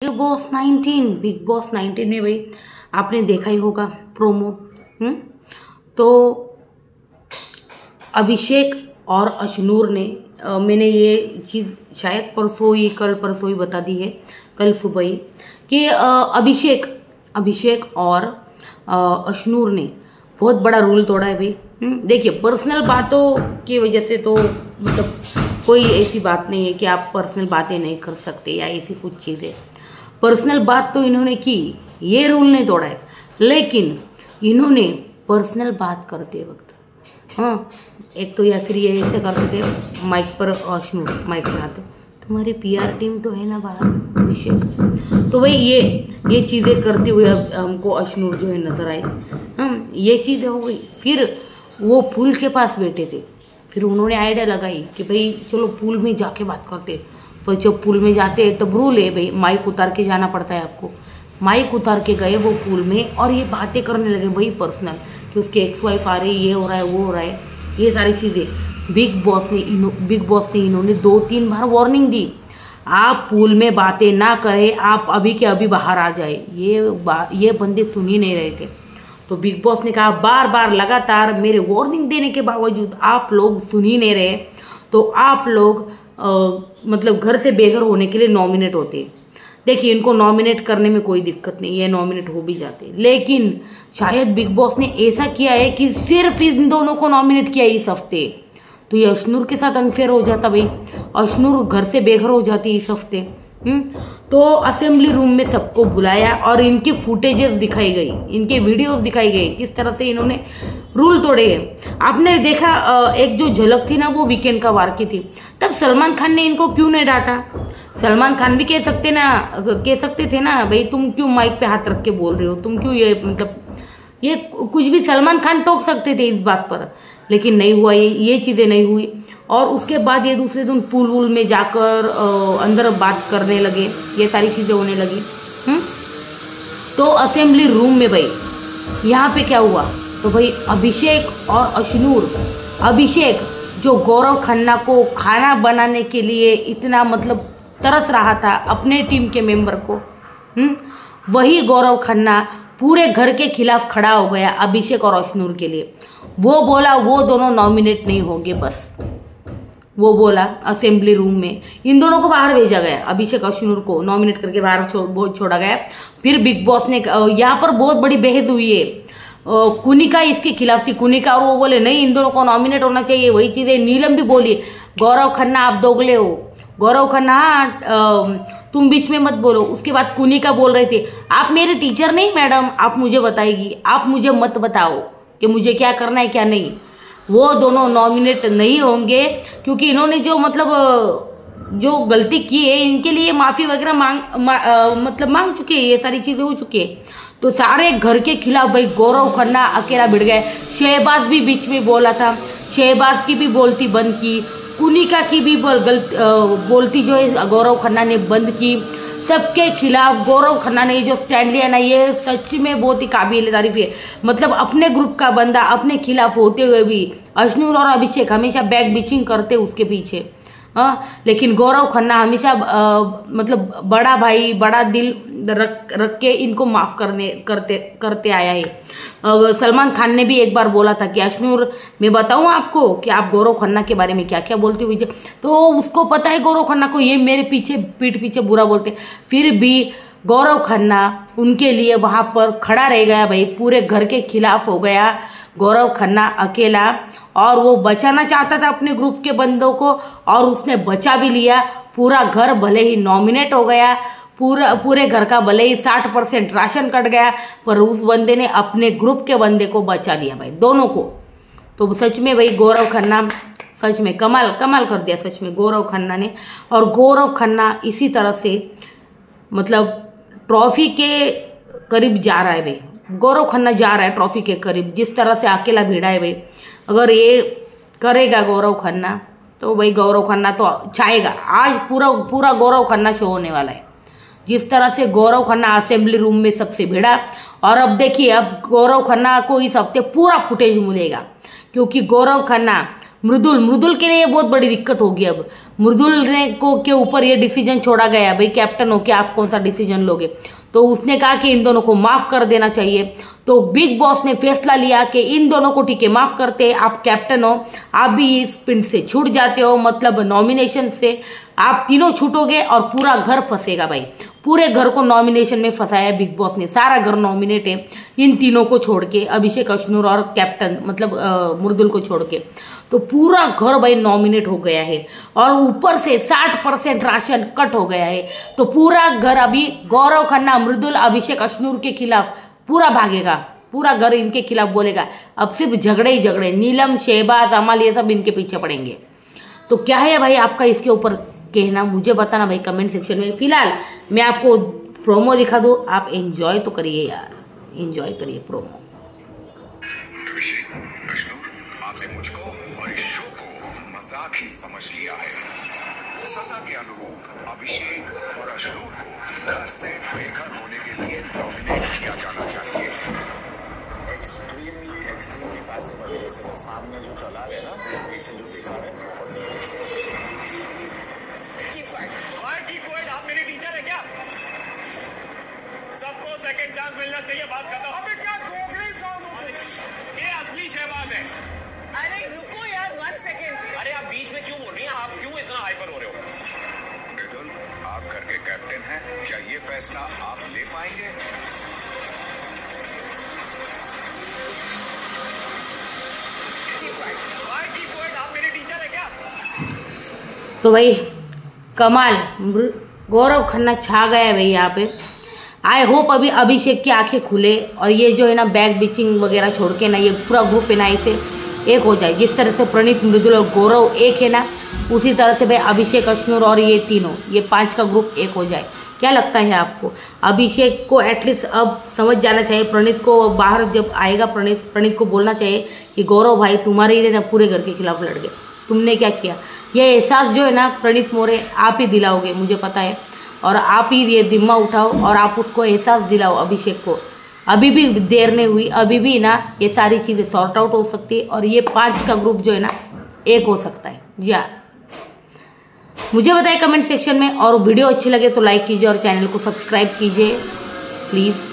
Big boss 19 में भाई आपने देखा ही होगा प्रोमो। तो अभिषेक और अशनूर ने मैंने ये चीज़ शायद कल परसों ही बता दी है, कल सुबह ही, कि अभिषेक और अशनूर ने बहुत बड़ा रूल तोड़ा है भाई। देखिए, पर्सनल बातों की वजह से तो मतलब कोई ऐसी बात नहीं है कि आप पर्सनल बातें नहीं कर सकते या ऐसी कुछ चीज़ें। पर्सनल बात तो इन्होंने की, ये रूल नहीं तोड़ा है, लेकिन इन्होंने पर्सनल बात करते वक्त एक तो या फिर ये ऐसे करते थे माइक पर, अशनूर माइक पर आते, तुम्हारी पीआर टीम तो है ना बाहर अभिषेक, तो भाई ये चीज़ें करते हुए हमको अशनूर जो है नजर आए। ये चीज़ें हो गई। फिर वो पूल के पास बैठे थे, फिर उन्होंने आइडिया लगाई कि भाई चलो पूल में जाके बात करते। पर जब पूल में जाते हैं तब रूल है भाई, माइक उतार के जाना पड़ता है आपको। माइक उतार के गए वो पूल में और ये बातें करने लगे वही पर्सनल, कि उसकी एक्स वाइफ आ रही, ये हो रहा है, वो हो रहा है, ये सारी चीज़ें। बिग बॉस ने इन्होंने 2-3 बार वार्निंग दी, आप पूल में बातें ना करें, आप अभी के अभी बाहर आ जाए। ये बंदे सुन ही नहीं रहे थे। तो बिग बॉस ने कहा बार बार लगातार मेरे वार्निंग देने के बावजूद आप लोग सुन ही नहीं रहे, तो आप लोग मतलब घर से बेघर होने के लिए नॉमिनेट होते हैं। देखिए, इनको नॉमिनेट करने में कोई दिक्कत नहीं है, नॉमिनेट हो भी जाते, लेकिन शायद बिग बॉस ने ऐसा किया है कि सिर्फ इन दोनों को नॉमिनेट किया इस हफ्ते, तो ये अशनूर के साथ अनफेयर हो जाता भाई। अशनूर घर से बेघर हो जाती इस हफ्ते। तो असेंबली रूम में सबको बुलाया और इनकी फुटेजेस दिखाई गई, इनके वीडियोस दिखाई गई, किस तरह से इन्होंने रूल तोड़े हैं। आपने देखा एक जो झलक थी ना, वो वीकेंड का वार की थी। तब सलमान खान ने इनको क्यों नहीं डांटा? सलमान खान भी कह सकते थे ना भाई, तुम क्यों माइक पे हाथ रख के बोल रहे हो, तुम क्यों ये मतलब ये कुछ भी सलमान खान टोक सकते थे इस बात पर, लेकिन नहीं हुआ, ये चीज़ें नहीं हुई। और उसके बाद ये दूसरे दिन पूल वूल में जाकर अंदर बात करने लगे, ये सारी चीज़ें होने लगी। तो असेंबली रूम में भाई यहाँ पे क्या हुआ, तो भाई अभिषेक और अशनूर, अभिषेक जो गौरव खन्ना को खाना बनाने के लिए इतना मतलब तरस रहा था अपने टीम के मेंबर को, वही गौरव खन्ना पूरे घर के खिलाफ खड़ा हो गया अभिषेक और अशनूर के लिए। वो बोला वो दोनों नॉमिनेट नहीं होंगे, बस वो बोला। असेंबली रूम में इन दोनों को बाहर भेजा गया, अभिषेक अशनूर को नॉमिनेट करके बाहर छोड़ा गया। फिर बिग बॉस ने यहाँ पर बहुत बड़ी बहस हुई है, कुनिका इसके खिलाफ थी, कुनिका, और वो बोले नहीं इन दोनों को नॉमिनेट होना चाहिए। वही चीजें नीलम भी बोली, गौरव खन्ना आप दोगले हो, गौरव खन्ना तुम बीच में मत बोलो। उसके बाद कुनिका बोल रही थी आप मेरे टीचर नहीं मैडम, आप मुझे बताएगी, आप मुझे मत बताओ कि मुझे क्या करना है क्या नहीं। वो दोनों नॉमिनेट नहीं होंगे क्योंकि इन्होंने जो मतलब जो गलती की है इनके लिए माफी वगैरह मांग चुके हैं, ये सारी चीजें हो चुकी है। तो सारे घर के खिलाफ भाई गौरव खन्ना अकेला भिड़ गए। शहबाज भी बीच में बोला था, शहबाज की भी बोलती बंद की, कुनिका की भी बोलती जो है गौरव खन्ना ने बंद की। सबके खिलाफ गौरव खन्ना ने जो स्टैंड लिया ना, ये सच में बहुत ही काबिल तारीफ है। मतलब अपने ग्रुप का बंदा अपने खिलाफ होते हुए भी अशनूर और अभिषेक हमेशा बैक बिचिंग करते उसके पीछे। लेकिन गौरव खन्ना हमेशा मतलब बड़ा भाई बड़ा दिल रख के इनको माफ करते आया है। सलमान खान ने भी एक बार बोला था कि अशनूर मैं बताऊं आपको कि आप गौरव खन्ना के बारे में क्या क्या बोलते हुए, तो उसको पता है गौरव खन्ना को ये मेरे पीठ पीछे बुरा बोलते, फिर भी गौरव खन्ना उनके लिए वहां पर खड़ा रह गया भाई, पूरे घर के खिलाफ हो गया गौरव खन्ना अकेला। और वो बचाना चाहता था अपने ग्रुप के बंदों को और उसने बचा भी लिया। पूरा घर भले ही नॉमिनेट हो गया, पूरे घर का भले ही 60% राशन कट गया, पर उस बंदे ने अपने ग्रुप के बंदे को बचा लिया भाई, दोनों को। तो सच में भाई गौरव खन्ना सच में कमाल कर दिया सच में गौरव खन्ना ने। और गौरव खन्ना इसी तरह से मतलब ट्रॉफी के करीब जा रहा है भाई, गौरव खन्ना जा रहा है ट्रॉफी के करीब, जिस तरह से अकेला भिड़ा है भाई। अगर ये करेगा गौरव खन्ना तो भाई गौरव खन्ना तो छाएगा। आज पूरा गौरव खन्ना शो होने वाला है, जिस तरह से गौरव खन्ना असेंबली रूम में सबसे भिड़ा। और अब देखिए, अब गौरव खन्ना को इस हफ्ते पूरा फुटेज मिलेगा, क्योंकि गौरव खन्ना मृदुल के लिए बहुत बड़ी दिक्कत होगी। अब मृदुल ने के ऊपर ये डिसीजन छोड़ा गया, भाई कैप्टन हो के आप कौन सा डिसीजन लोगे। तो उसने कहा कि इन दोनों को माफ कर देना चाहिए। तो बिग बॉस ने फैसला लिया कि इन दोनों को ठीक है माफ करते, आप कैप्टन हो, आप भी इस पिंड से छूट जाते हो, मतलब नॉमिनेशन से आप तीनों छूटोगे और पूरा घर फंसेगा। भाई पूरे घर को नॉमिनेशन में फंसाया बिग बॉस ने, सारा घर नॉमिनेट है इन तीनों को छोड़ के, अभिषेक, अश्नूर और कैप्टन मतलब मृदुल को छोड़ के। तो पूरा घर भाई नॉमिनेट हो गया है और ऊपर से 60% राशन कट हो गया है। तो पूरा घर अभी गौरव खन्ना, मृदुल, अभिषेक, अश्नूर के खिलाफ पूरा भागेगा, पूरा घर इनके खिलाफ बोलेगा। अब सिर्फ झगड़े ही झगड़े, नीलम, शहबाज, अमल ये सब इनके पीछे पड़ेंगे। तो क्या है भाई आपका इसके ऊपर कहना, मुझे बताना भाई कमेंट सेक्शन में। फिलहाल मैं आपको प्रोमो दिखा दूं, आप एंजॉय तो करिए यार, एंजॉय करिए प्रोमो। आपने मुझको और इस शो को मजाक ही समझ लिया है। सजा के अनुरूप अभिषेक और अश्नूर को घर से बेघर होने के लिए नॉमिनेट किया जाना चाहिए। एक्सट्रीमली पैसिव अग्रेसिव, सामने जो चला रहे ना, पीछे जो दिखा रहे बहुत आप मेरे टीचर है क्या? सबको सेकंड चांस मिलना चाहिए, बात खत्म। अबे क्या दोगले साउंड हो रहे? ये असली शहबाज है। अरे रुको यार 1 सेकंड। अरे आप बीच में क्यों बोल रही हैं? आप क्यों इतना हाइपर हो रहे हो? मृदुल, आप घर के कैप्टन हैं, क्या ये फैसला आप ले पाएंगे? आप मेरे टीचर है क्या? तो भाई कमाल, गौरव खन्ना छा गया है भाई यहाँ पे। आई होप अभी अभिषेक की आंखें खुले और ये जो है ना बैक बिचिंग वगैरह छोड़ के ना ये पूरा ग्रुप है ना इसे एक हो जाए। जिस तरह से प्रणीत, मृदुल और गौरव एक है ना, उसी तरह से भाई अभिषेक, अश्नूर और ये तीनों, ये 5 का ग्रुप एक हो जाए। क्या लगता है आपको? अभिषेक को एटलीस्ट अब समझ जाना चाहिए, प्रणीत को बाहर जब आएगा प्रणीत को बोलना चाहिए कि गौरव भाई तुम्हारे ही ना पूरे घर के खिलाफ लड़ गए, तुमने क्या किया। ये एहसास जो है ना प्रणीत मोरे आप ही दिलाओगे, मुझे पता है, और आप ही ये जिम्मा उठाओ और आप उसको एहसास दिलाओ अभिषेक को। अभी भी देर नहीं हुई, अभी भी ना ये सारी चीज़ें सॉर्ट आउट हो सकती है और ये 5 का ग्रुप जो है ना एक हो सकता है। जी हाँ, मुझे बताइए कमेंट सेक्शन में, और वीडियो अच्छी लगे तो लाइक कीजिए और चैनल को सब्सक्राइब कीजिए प्लीज़।